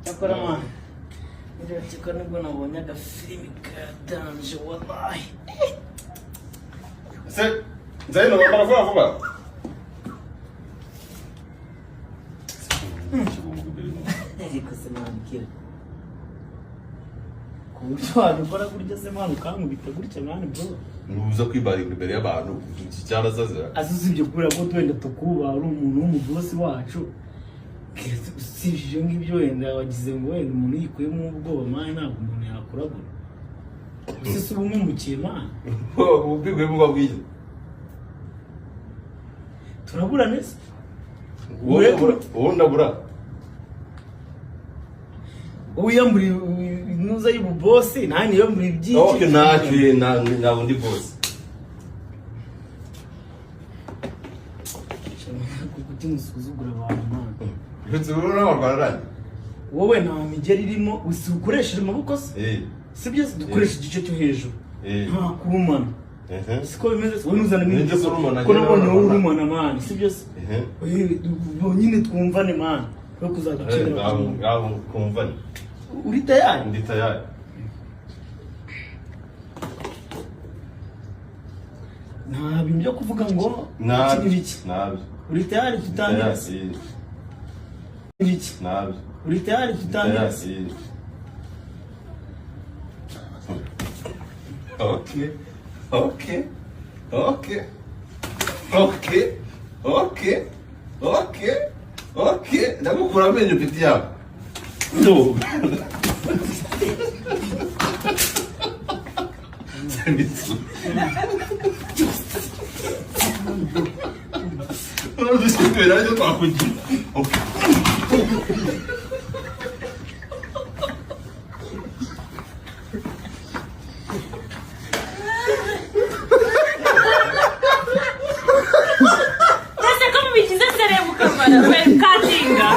Cyakora mwana. Ngira cyakora nibwo nabonye agafilimi kadanje wallahi. Se Zaino bamara vuba. Ariko se mwana kuburyo wabikora kurya se mwana ukankubita gutya mwana bro. Nubuza kwibarika imbere y'abantu iki cyarasaza. Asizibye kubera ko twenda tukuba ari umuntu w'umubosi wacu. Sivyo ngibyo wenda wagize ngo wenda umuntu yikuyemo ubwoba mwana ntabwo umuntu yakuragura. Usise ubumwe mu kimana. Ubigwemo babwiye. Turabura nese. Wowe ndabura. Uyamburi nuza y'ububosi nani yo muri byiki. Okay naje na undi boss. Kuko musuzugura abantu mwana. Ndetse urona bararanye. Wowe nta migeri irimo usikoresheje amaboko se. Sibyo dukoresha igice cyo hejuru. Nta kurumana. Siko bimeze wowe nuzana n'ibyo kurumana. Ko nabonye wowe urumana mwana sibyo se. Nyine twumvane mwana. Ko kuzadukenera. Ngaho kumvane. Uri tayari? Ndi tayari. Nta bintu byo kuvuga ngo nabi. Uri tayari tutangira? Nabi. Uri tayari tutangira? Okay. Ndagukura amenyo piti yawe. No. Sembitsu. Não deixa eu ver, eu tô acudindo. Você como me diz, seremos câmara, vai ficar linda.